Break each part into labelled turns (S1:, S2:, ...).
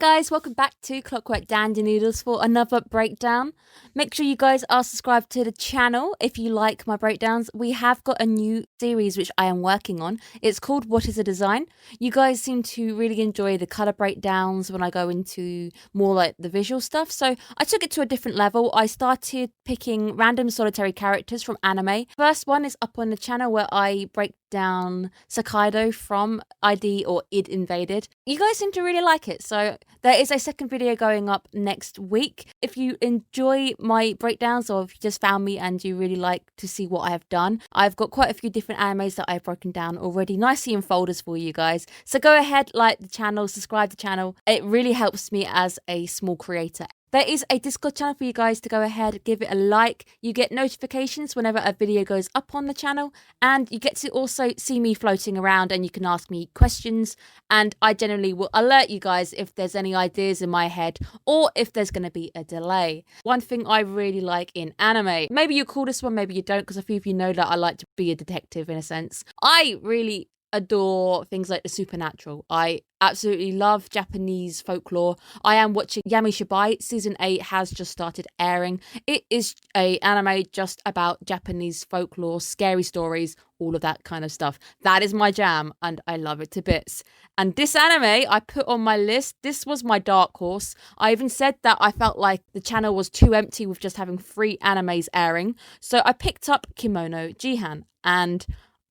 S1: guys, welcome back to Clockwork Dandy Noodles for another breakdown. Make sure you guys are subscribed to the channel if you like my breakdowns. We have got a new series which I am working on. It's called What is a Design? You guys seem to really enjoy the colour breakdowns when I go into more like the visual stuff. So I took it to a different level. I started picking random solitary characters from anime. First one is up on the channel where I break down Sakaido from ID or id Invaded. You guys seem to really like it, so there is a second video going up next week. If you enjoy my breakdowns or if you just found me and you really like to see what I have done, I've got quite a few different animes that I've broken down already nicely in folders for you guys. So go ahead, like the channel, subscribe to the channel. It really helps me as a small creator. There is a Discord channel for you guys to go ahead, give it a like. You get notifications whenever a video goes up on the channel, and you get to also see me floating around and you can ask me questions, and I generally will alert you guys if there's any ideas in my head or if there's going to be a delay. One thing I really like in anime, maybe you call this one, maybe you don't, because a few of you know that I like to be a detective in a sense. I really adore things like the supernatural. I absolutely love Japanese folklore. I am watching Yami Shibai. Season 8 has just started airing. It is a anime just about Japanese folklore, scary stories, all of that kind of stuff. That is my jam and I love it to bits. And this anime I put on my list. This was my dark horse. I even said that I felt like the channel was too empty with just having 3 animes airing. So I picked up Kemono Jihen, and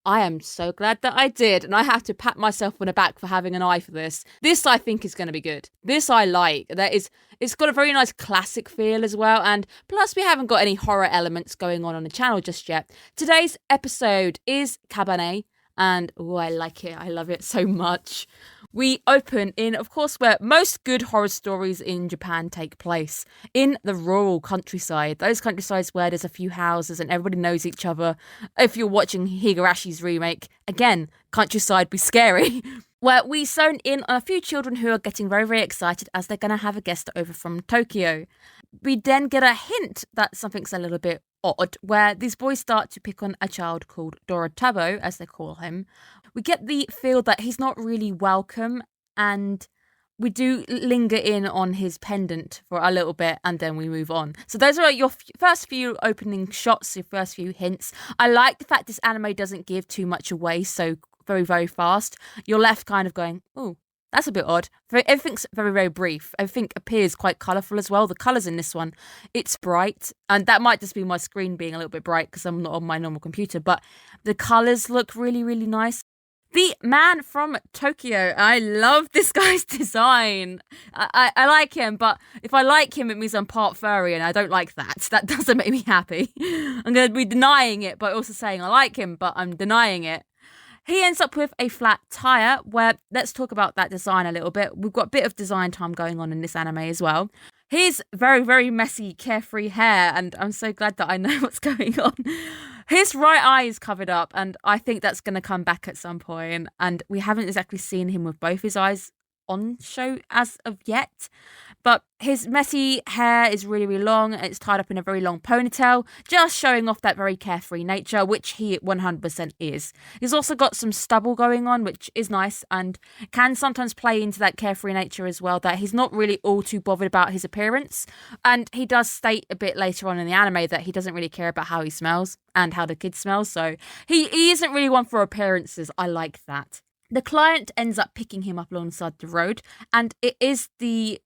S1: I am so glad that I did, and I have to pat myself on the back for having an eye for this. This I think is going to be good. This I like. It's got a very nice classic feel as well, and plus we haven't got any horror elements going on the channel just yet. Today's episode is Kabane, and oh, I like it. I love it so much. We open in, of course, where most good horror stories in Japan take place, in the rural countryside. Those countrysides where there's a few houses and everybody knows each other. If you're watching Higarashi's remake, again, countryside be scary. Where we zone in on a few children who are getting very, very excited as they're going to have a guest over from Tokyo. We then get a hint that something's a little bit odd, where these boys start to pick on a child called Dorotabo, as they call him. We get the feel that he's not really welcome, and we do linger in on his pendant for a little bit, and then we move on. So those are your first few opening shots, your first few hints. I like the fact this anime doesn't give too much away so very, very fast. You're left kind of going, oh, that's a bit odd. Everything's very, very brief. Everything appears quite colourful as well. The colours in this one, it's bright. And that might just be my screen being a little bit bright because I'm not on my normal computer. But the colours look really, really nice. The man from Tokyo, I love this guy's design. I like him, but if I like him, it means I'm part furry, and I don't like that. That doesn't make me happy. I'm going to be denying it, but also saying I like him, but I'm denying it. He ends up with a flat tire, where, let's talk about that design a little bit. We've got a bit of design time going on in this anime as well. His very, very messy, carefree hair, and I'm so glad that I know what's going on. His right eye is covered up, and I think that's going to come back at some point. And we haven't exactly seen him with both his eyes on show as of yet. But his messy hair is really, really long. It's tied up in a very long ponytail, just showing off that very carefree nature, which he 100% is. He's also got some stubble going on, which is nice and can sometimes play into that carefree nature as well, that he's not really all too bothered about his appearance. And he does state a bit later on in the anime that he doesn't really care about how he smells and how the kid smells. So he isn't really one for appearances. I like that. The client ends up picking him up alongside the road, and it is the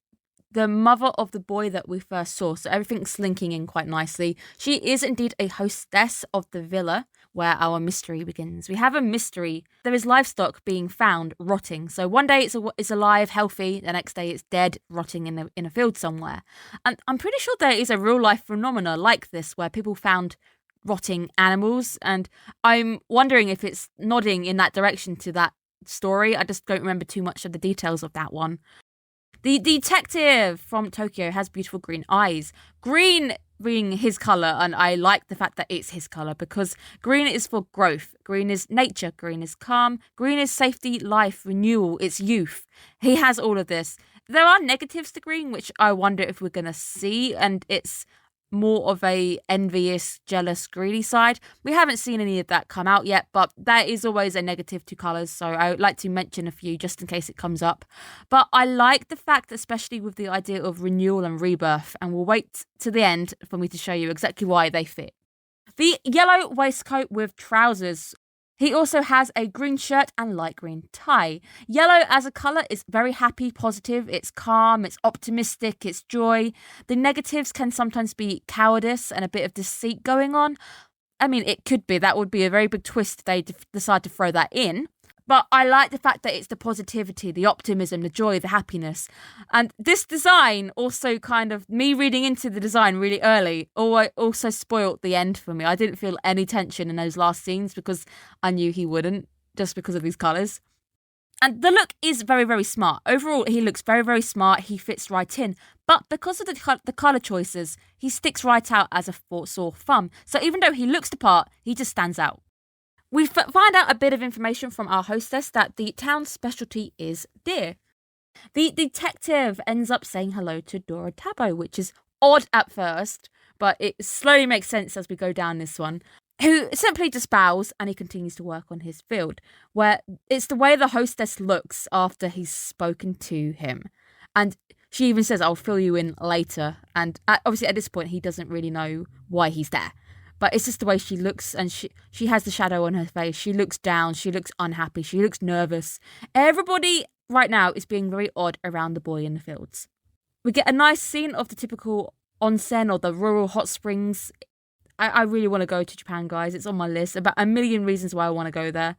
S1: mother of the boy that we first saw, so everything's slinking in quite nicely. She is indeed a hostess of the villa where our mystery begins. We have a mystery. There is livestock being found rotting. So one day it's alive, healthy. The next day it's dead, rotting in a field somewhere. And I'm pretty sure there is a real life phenomena like this where people found rotting animals. And I'm wondering if it's nodding in that direction to that story. I just don't remember too much of the details of that one. The detective from Tokyo has beautiful green eyes. Green being his colour, and I like the fact that it's his colour because green is for growth. Green is nature. Green is calm. Green is safety, life, renewal. It's youth. He has all of this. There are negatives to green, which I wonder if we're going to see, and it's more of a envious, jealous, greedy side. We haven't seen any of that come out yet, but that is always a negative to colours, so I would like to mention a few just in case it comes up. But I like the fact, especially with the idea of renewal and rebirth, and we'll wait to the end for me to show you exactly why they fit. The yellow waistcoat with trousers. He also has a green shirt and light green tie. Yellow as a colour is very happy, positive, it's calm, it's optimistic, it's joy. The negatives can sometimes be cowardice and a bit of deceit going on. I mean, it could be. That would be a very big twist if they decide to throw that in. But I like the fact that it's the positivity, the optimism, the joy, the happiness. And this design also kind of, me reading into the design really early, also spoilt the end for me. I didn't feel any tension in those last scenes because I knew he wouldn't, just because of these colours. And the look is very, very smart. Overall, he looks very, very smart. He fits right in. But because of the colour choices, he sticks right out as a sore thumb. So even though he looks the part, he just stands out. We find out a bit of information from our hostess that the town's specialty is deer. The detective ends up saying hello to Dora Tabo, which is odd at first, but it slowly makes sense as we go down this one, who simply just bows and he continues to work on his field, where it's the way the hostess looks after he's spoken to him. And she even says, I'll fill you in later. And obviously at this point, he doesn't really know why he's there. But it's just the way she looks, and she has the shadow on her face. She looks down, she looks unhappy, she looks nervous. Everybody right now is being very odd around the boy in the fields. We get a nice scene of the typical onsen or the rural hot springs. I really want to go to Japan, guys. It's on my list. About a million reasons why I want to go there.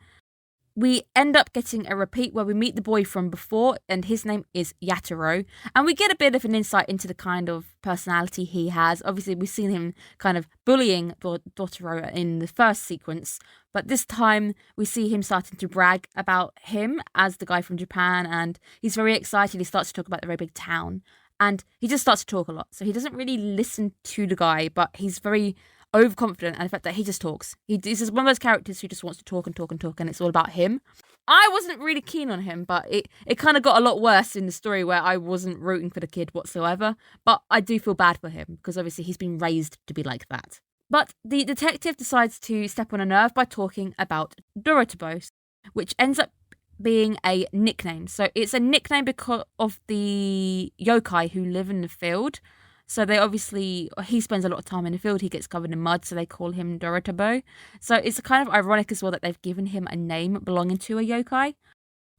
S1: We end up getting a repeat where we meet the boy from before, and his name is Yataro. And we get a bit of an insight into the kind of personality he has. Obviously, we've seen him kind of bullying Dotaro in the first sequence, but this time we see him starting to brag about him as the guy from Japan, and he's very excited. He starts to talk about the very big town, and he just starts to talk a lot. So he doesn't really listen to the guy, but he's very overconfident, and the fact that he just talks. He's just one of those characters who just wants to talk and talk and talk, and it's all about him. I wasn't really keen on him, but it kind of got a lot worse in the story where I wasn't rooting for the kid whatsoever. But I do feel bad for him because obviously he's been raised to be like that. But the detective decides to step on a nerve by talking about Dorotabo, which ends up being a nickname. So it's a nickname because of the yokai who live in the field. So he spends a lot of time in the field, he gets covered in mud, so they call him Dorotabo. So it's kind of ironic as well that they've given him a name belonging to a yokai.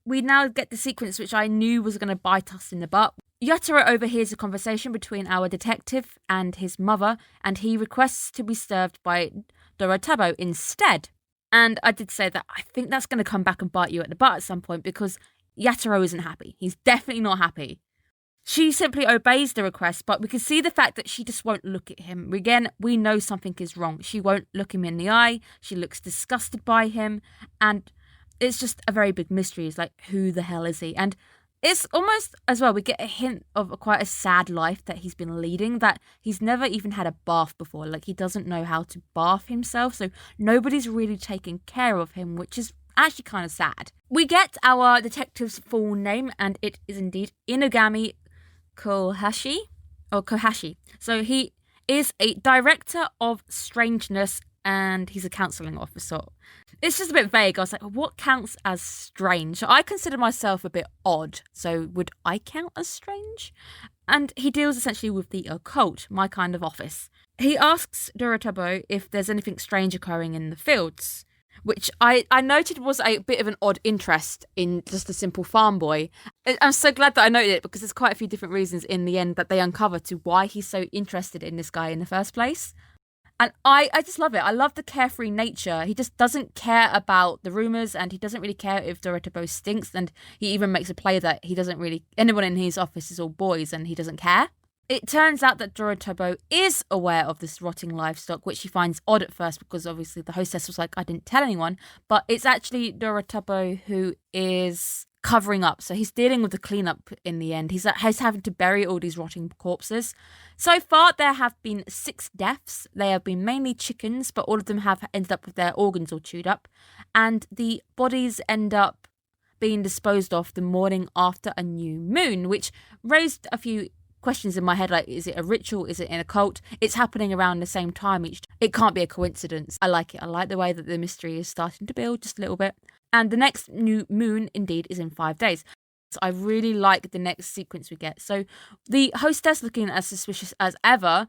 S1: We now get the sequence which I knew was going to bite us in the butt. Yataro overhears a conversation between our detective and his mother, and he requests to be served by Dorotabo instead. And I did say that I think that's going to come back and bite you at the butt at some point because Yataro isn't happy. He's definitely not happy. She simply obeys the request, but we can see the fact that she just won't look at him. Again, we know something is wrong. She won't look him in the eye. She looks disgusted by him. And it's just a very big mystery. It's like, who the hell is he? And it's almost, as well, we get a hint of quite a sad life that he's been leading, that he's never even had a bath before. Like, he doesn't know how to bath himself. So nobody's really taking care of him, which is actually kind of sad. We get our detective's full name, and it is indeed Inugami Kohashi. So he is a director of strangeness and he's a counselling officer. It's just a bit vague. I was like, what counts as strange? I consider myself a bit odd, so would I count as strange? And he deals essentially with the occult, my kind of office. He asks Dorotabo if there's anything strange occurring in the fields, which I noted was a bit of an odd interest in just a simple farm boy. I'm so glad that I noted it because there's quite a few different reasons in the end that they uncover to why he's so interested in this guy in the first place. And I just love it. I love the carefree nature. He just doesn't care about the rumours and he doesn't really care if Dorotabo stinks, and he even makes a play that he doesn't really... Anyone in his office is all boys and he doesn't care. It turns out that Dorotabo is aware of this rotting livestock, which he finds odd at first because obviously the hostess was like, I didn't tell anyone. But it's actually Dorotabo who is covering up. So he's dealing with the cleanup in the end. He's having to bury all these rotting corpses. So far, there have been 6 deaths. They have been mainly chickens, but all of them have ended up with their organs all chewed up. And the bodies end up being disposed of the morning after a new moon, which raised a few questions in my head, like, is it a ritual? Is it in a cult? It's happening around the same time each. It can't be a coincidence. I like it. I like the way that the mystery is starting to build just a little bit. And the next new moon, indeed, is in 5 days. So I really like the next sequence we get. So the hostess, looking as suspicious as ever,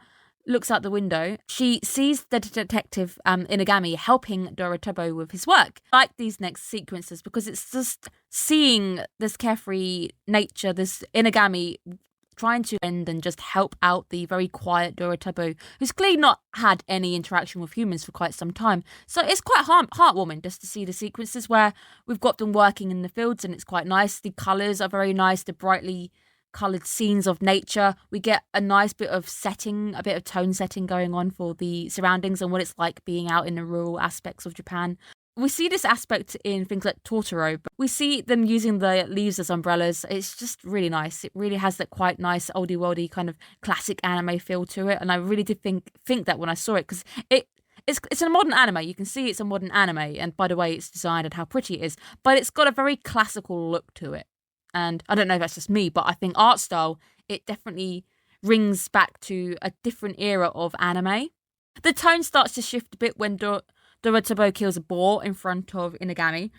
S1: looks out the window. She sees the detective Inagami helping Dorotabo with his work. I like these next sequences because it's just seeing this carefree nature, this Inagami trying to end and just help out the very quiet Dorotabo, who's clearly not had any interaction with humans for quite some time. So it's quite heartwarming just to see the sequences where we've got them working in the fields, and it's quite nice. The colours are very nice, the brightly coloured scenes of nature. We get a nice bit of setting, a bit of tone setting going on for the surroundings and what it's like being out in the rural aspects of Japan. We see this aspect in things like Totoro, but we see them using the leaves as umbrellas. It's just really nice. It really has that quite nice oldie worldy kind of classic anime feel to it, and I really did think that when I saw it, because it's a modern anime. You can see it's a modern anime, and by the way it's designed and how pretty it is, but it's got a very classical look to it. And I don't know if that's just me, but I think art style, it definitely rings back to a different era of anime. The tone starts to shift a bit when Dorotabo kills a boar in front of Inagami,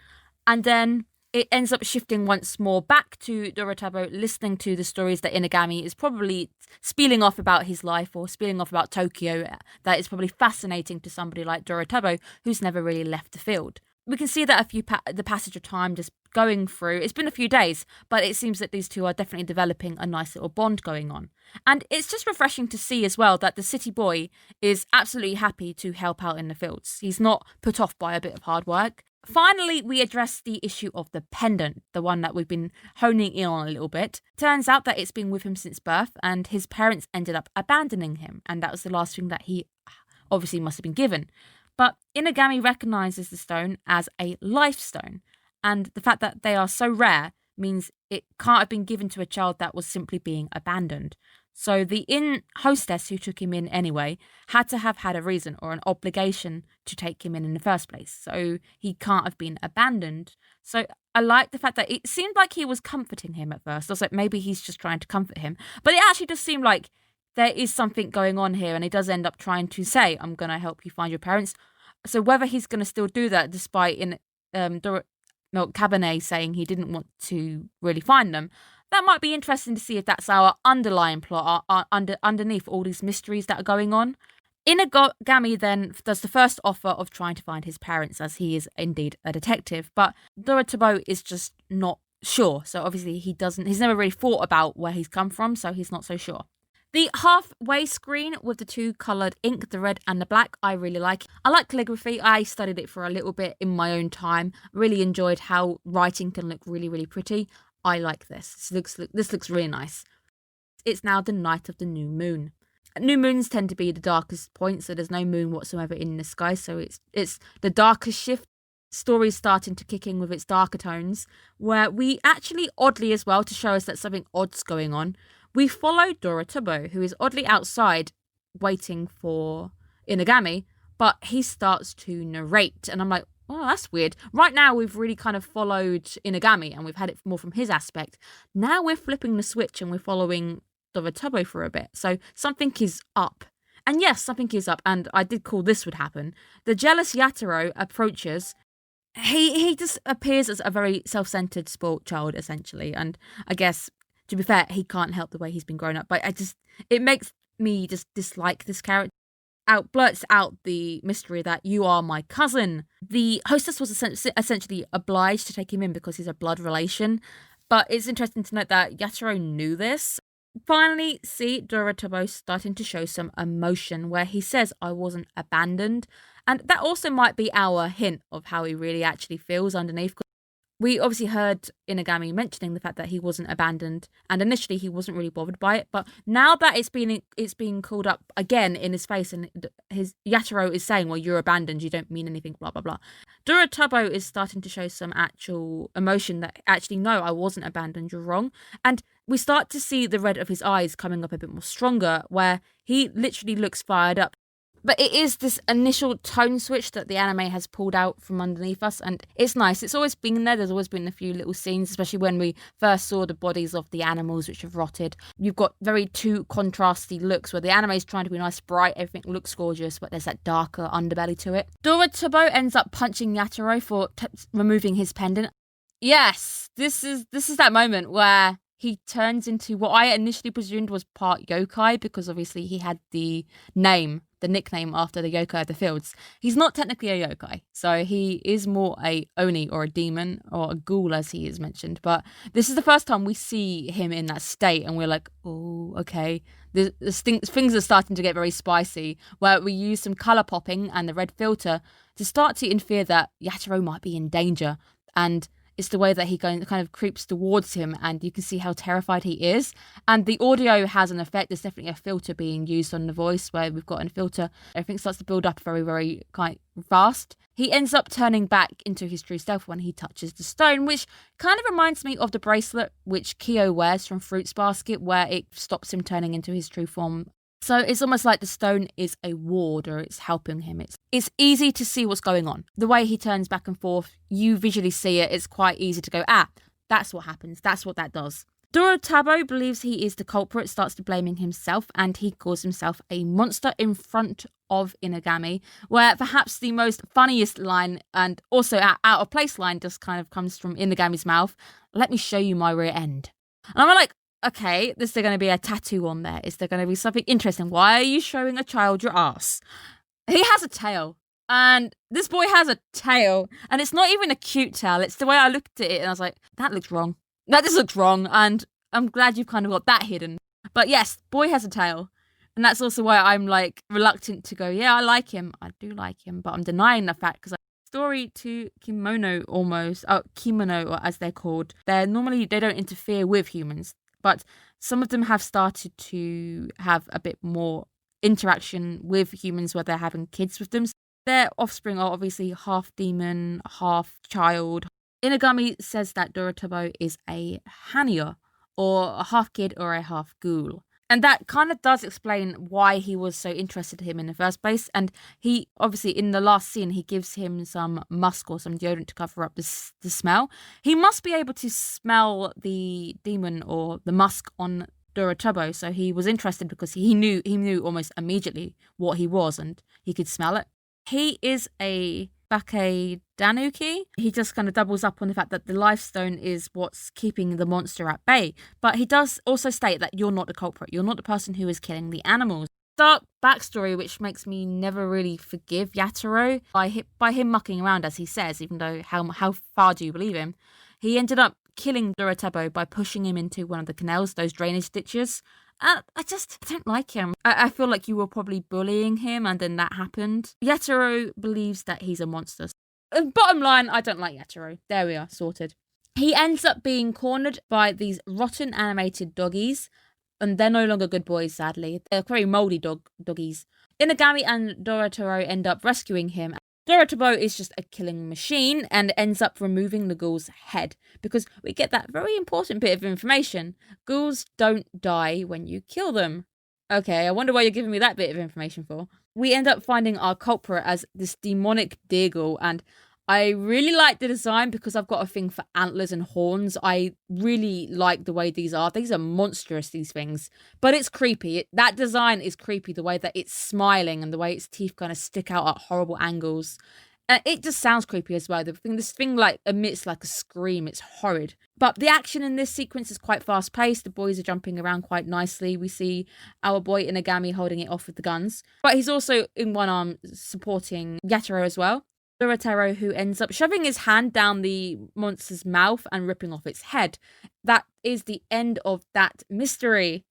S1: and then it ends up shifting once more back to Dorotabo listening to the stories that Inagami is probably spieling off about his life, or spieling off about Tokyo, that is probably fascinating to somebody like Dorotabo, who's never really left the field. We can see that the passage of time just going through. It's been a few days, but it seems that these two are definitely developing a nice little bond going on. And it's just refreshing to see as well that the city boy is absolutely happy to help out in the fields. He's not put off by a bit of hard work. Finally, we address the issue of the pendant, the one that we've been honing in on a little bit. Turns out that it's been with him since birth, and his parents ended up abandoning him, and that was the last thing that he obviously must have been given. But Inagami recognises the stone as a life stone, and the fact that they are so rare means it can't have been given to a child that was simply being abandoned. So the inn hostess who took him in anyway had to have had a reason or an obligation to take him in the first place. So he can't have been abandoned. So I like the fact that it seemed like he was comforting him at first. I was like, maybe he's just trying to comfort him. But it actually does seem like there is something going on here, and he does end up trying to say, I'm going to help you find your parents. So whether he's going to still do that despite Cabernet saying he didn't want to really find them, that might be interesting to see if that's our underlying plot, underneath all these mysteries that are going on. Inagami then does the first offer of trying to find his parents, as he is indeed a detective, but Dorotabo is just not sure. So obviously he's never really thought about where he's come from, so he's not so sure. The halfway screen with the two coloured ink, the red and the black, I really like. I like calligraphy. I studied it for a little bit in my own time. Really enjoyed how writing can look really, really pretty. I like this. This looks really nice. It's now the night of the new moon. New moons tend to be the darkest point, so there's no moon whatsoever in the sky, so it's the darkest shift. Story's starting to kick in with its darker tones, where we actually, oddly as well, to show us that something odd's going on, we follow Dorotabo, who is oddly outside waiting for Inagami, but he starts to narrate, and I'm like, oh, that's weird. Right now, we've really kind of followed Inagami, and we've had it more from his aspect. Now we're flipping the switch, and we're following Dorotabo for a bit. So something is up. And yes, something is up, and I did call this would happen. The jealous Yataro approaches. He just appears as a very self-centered, spoilt child, essentially. And I guess, to be fair, he can't help the way he's been grown up. But it makes me just dislike this character. Blurts out the mystery that you are my cousin. The hostess was essentially obliged to take him in because he's a blood relation. But it's interesting to note that Yataro knew this. Finally, see Dorotabo starting to show some emotion where he says, I wasn't abandoned. And that also might be our hint of how he really actually feels underneath. We obviously heard Inagami mentioning the fact that he wasn't abandoned, and initially he wasn't really bothered by it. But now that it's being called up again in his face, and his Yataro is saying, "Well, you're abandoned. You don't mean anything." Blah blah blah. Dorotabo is starting to show some actual emotion that actually, no, I wasn't abandoned. You're wrong. And we start to see the red of his eyes coming up a bit more stronger, where he literally looks fired up. But it is this initial tone switch that the anime has pulled out from underneath us, and it's nice. It's always been there. There's always been a few little scenes, especially when we first saw the bodies of the animals which have rotted. You've got very two contrasty looks where the anime is trying to be nice, bright, everything looks gorgeous, but there's that darker underbelly to it. Dorotabo ends up punching Yatoro for removing his pendant. Yes, this is that moment where he turns into what I initially presumed was part yokai, because obviously he had the nickname after the yokai of the fields. He's not technically a yokai, so he is more a oni or a demon or a ghoul as he is mentioned. But this is the first time we see him in that state, and we're like, oh, okay. Things are starting to get very spicy, where we use some colour popping and the red filter to start to infer that Yatoro might be in danger, and it's the way that he kind of creeps towards him, and you can see how terrified he is. And the audio has an effect. There's definitely a filter being used on the voice, where we've got a filter. Everything starts to build up very, very kind of fast. He ends up turning back into his true self when he touches the stone, which kind of reminds me of the bracelet which Kyo wears from Fruits Basket, where it stops him turning into his true form. So it's almost like the stone is a ward, or it's helping him. It's easy to see what's going on. The way he turns back and forth, you visually see it. It's quite easy to go, that's what happens. That's what that does. Dorotabo believes he is the culprit, starts to blaming himself, and he calls himself a monster in front of Inagami, where perhaps the most funniest line, and also out of place line, just kind of comes from Inagami's mouth. Let me show you my rear end. And I'm like, okay, is there going to be a tattoo on there? Is there going to be something interesting? Why are you showing a child your ass? He has a tail. And this boy has a tail. And it's not even a cute tail. It's the way I looked at it and I was like, that looks wrong. That just looks wrong. And I'm glad you've kind of got that hidden. But yes, boy has a tail. And that's also why I'm like reluctant to go, yeah, I like him. I do like him. But I'm denying the fact because story to Kemono or as they're called. They don't interfere with humans. But some of them have started to have a bit more interaction with humans where they're having kids with them. Their offspring are obviously half demon, half child. Inagami says that Dorotabo is a Hania, or a half kid or a half ghoul. And that kind of does explain why he was so interested in him in the first place. And he, obviously, in the last scene, he gives him some musk or some deodorant to cover up the smell. He must be able to smell the demon or the musk on Dorotabo. So he was interested because he knew almost immediately what he was and he could smell it. He is a Bake Danuki. He just kind of doubles up on the fact that the life stone is what's keeping the monster at bay. But he does also state that you're not the culprit. You're not the person who is killing the animals. Dark backstory, which makes me never really forgive Yatoro by him mucking around, as he says, even though how far do you believe him? He ended up killing Dorotabo by pushing him into one of the canals, those drainage ditches. I don't like him. I feel like you were probably bullying him and then that happened. Yatoro believes that he's a monster. Bottom line, I don't like Yatoro. There we are, sorted. He ends up being cornered by these rotten animated doggies, and they're no longer good boys, sadly. They're very mouldy doggies. Inagami and Dorotoro end up rescuing him. Dorotabo is just a killing machine and ends up removing the ghoul's head, because we get that very important bit of information. Ghouls don't die when you kill them. Okay, I wonder why you're giving me that bit of information for. We end up finding our culprit as this demonic deer ghoul, and I really like the design because I've got a thing for antlers and horns. I really like the way these are. These are monstrous, these things. But it's creepy. That design is creepy, the way that it's smiling and the way its teeth kind of stick out at horrible angles. It just sounds creepy as well. This thing like emits like a scream. It's horrid. But the action in this sequence is quite fast paced. The boys are jumping around quite nicely. We see our boy Inagami holding it off with the guns. But he's also in one arm supporting Yatoro as well. Dorotaro, who ends up shoving his hand down the monster's mouth and ripping off its head. That is the end of that mystery.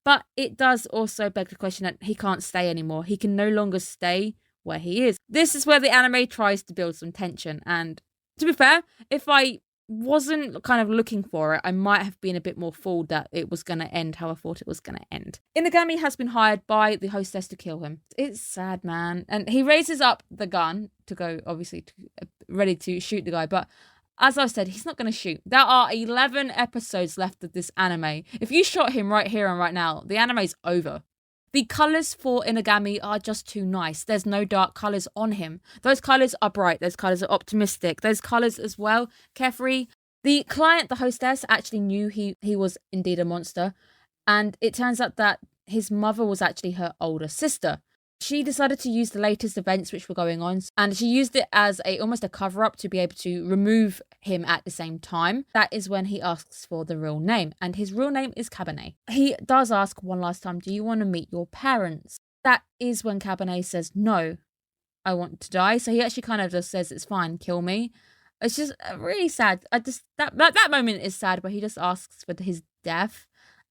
S1: But it does also beg the question that he can't stay anymore. He can no longer stay where he is. This is where the anime tries to build some tension. And to be fair, if I wasn't kind of looking for it, I might have been a bit more fooled that it was going to end how I thought it was going to end. Inagami has been hired by the hostess to kill him. It's sad, man. And he raises up the gun to go, obviously, ready to shoot the guy. But as I said, he's not going to shoot. There are 11 episodes left of this anime. If you shot him right here and right now, the anime's over. The colours for Inagami are just too nice. There's no dark colours on him. Those colours are bright. Those colours are optimistic. Those colours as well, carefree. The client, the hostess, actually knew he was indeed a monster. And it turns out that his mother was actually her older sister. She decided to use the latest events which were going on, and she used it as almost a cover-up to be able to remove him at the same time. That is when he asks for the real name, and his real name is Cabernet. He does ask one last time, do you want to meet your parents? That is when Cabernet says, no, I want to die. So he actually kind of just says, it's fine, kill me. It's just really sad. That moment is sad, but he just asks for his death.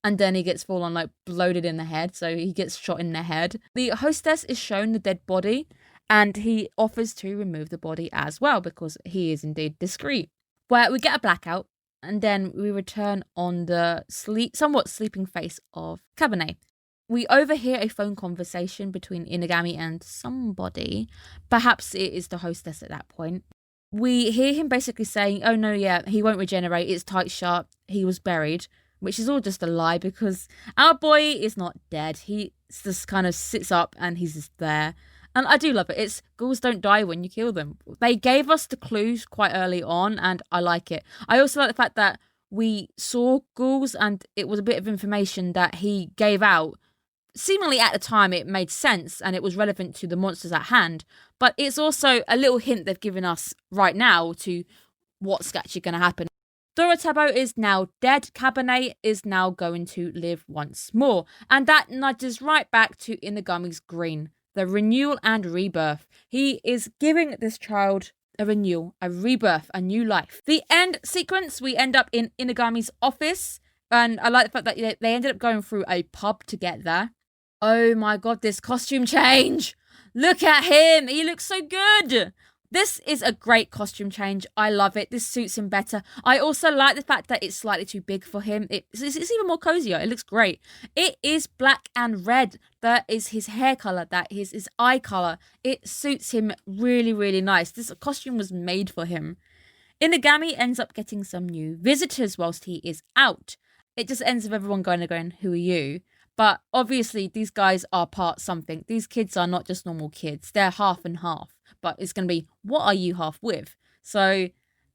S1: And then he gets full on bloated in the head. So he gets shot in the head. The hostess is shown the dead body. And he offers to remove the body as well. Because he is indeed discreet. Where we get a blackout. And then we return on the somewhat sleeping face of Cabernet. We overhear a phone conversation between Inagami and somebody. Perhaps it is the hostess at that point. We hear him basically saying, oh no, yeah, he won't regenerate. It's tight shut. He was buried. Which is all just a lie because our boy is not dead. He just kind of sits up and he's just there. And I do love it. It's ghouls don't die when you kill them. They gave us the clues quite early on and I like it. I also like the fact that we saw ghouls and it was a bit of information that he gave out. Seemingly at the time it made sense and it was relevant to the monsters at hand. But it's also a little hint they've given us right now to what's actually going to happen. Dorotabo is now dead. Cabernet is now going to live once more. And that nudges right back to Inagami's green. The renewal and rebirth. He is giving this child a renewal, a rebirth, a new life. The end sequence, we end up in Inagami's office. And I like the fact that they ended up going through a pub to get there. Oh my god, this costume change. Look at him. He looks so good. This is a great costume change. I love it. This suits him better. I also like the fact that it's slightly too big for him. It's even more cozier. It looks great. It is black and red. That is his hair color. That is his eye color. It suits him really, really nice. This costume was made for him. Inagami ends up getting some new visitors whilst he is out. It just ends with everyone going, who are you? But obviously, these guys are part something. These kids are not just normal kids. They're half and half. But it's going to be, what are you half with? So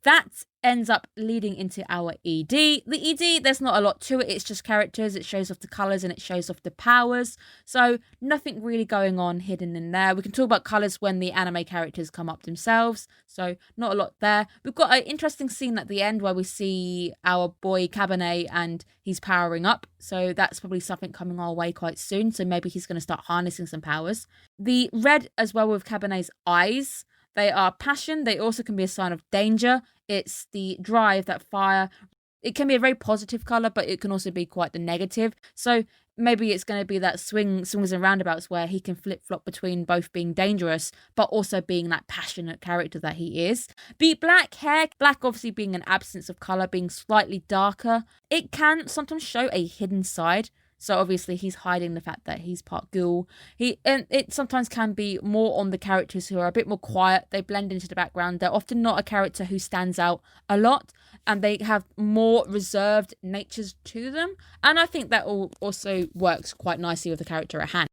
S1: that ends up leading into our ED. The ED, there's not a lot to it. It's just characters. It shows off the colours and it shows off the powers. So nothing really going on hidden in there. We can talk about colours when the anime characters come up themselves. So not a lot there. We've got an interesting scene at the end where we see our boy Cabernet and he's powering up. So that's probably something coming our way quite soon. So maybe he's going to start harnessing some powers. The red as well with Cabernet's eyes. They are passion. They also can be a sign of danger. It's the drive, that fire. It can be a very positive colour, but it can also be quite the negative. So maybe it's going to be that swings and roundabouts where he can flip-flop between both being dangerous, but also being that passionate character that he is. The black hair, black obviously being an absence of colour, being slightly darker. It can sometimes show a hidden side. So obviously he's hiding the fact that he's part ghoul. And it sometimes can be more on the characters who are a bit more quiet. They blend into the background. They're often not a character who stands out a lot. And they have more reserved natures to them. And I think that also works quite nicely with the character at hand.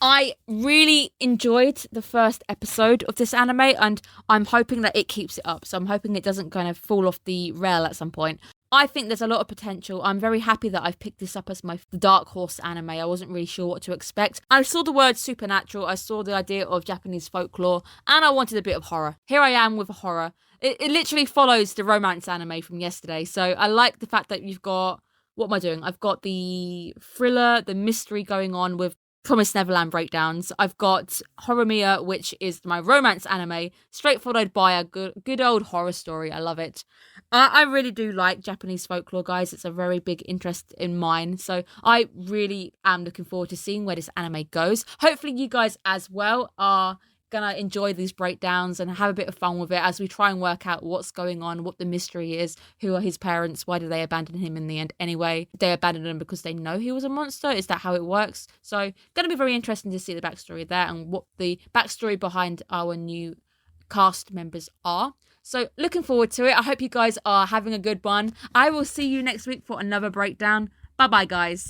S1: I really enjoyed the first episode of this anime. And I'm hoping that it keeps it up. So I'm hoping it doesn't kind of fall off the rail at some point. I think there's a lot of potential. I'm very happy that I've picked this up as my Dark Horse anime. I wasn't really sure what to expect. I saw the word supernatural. I saw the idea of Japanese folklore. And I wanted a bit of horror. Here I am with a horror. It literally follows the romance anime from yesterday. So I like the fact that you've got... What am I doing? I've got the thriller, the mystery going on with Promised Neverland breakdowns. I've got Horimiya, which is my romance anime, straight followed by a good old horror story. I love it. I really do like Japanese folklore, guys. It's a very big interest in mine. So I really am looking forward to seeing where this anime goes. Hopefully you guys as well are gonna enjoy these breakdowns and have a bit of fun with it as we try and work out what's going on, what the mystery is, who are his parents, why did they abandon him in the end anyway? They abandoned him because they know he was a monster? Is that how it works? So gonna be very interesting to see the backstory there and what the backstory behind our new cast members are. So looking forward to it. I hope you guys are having a good one. I will see you next week for another breakdown. Bye bye, guys.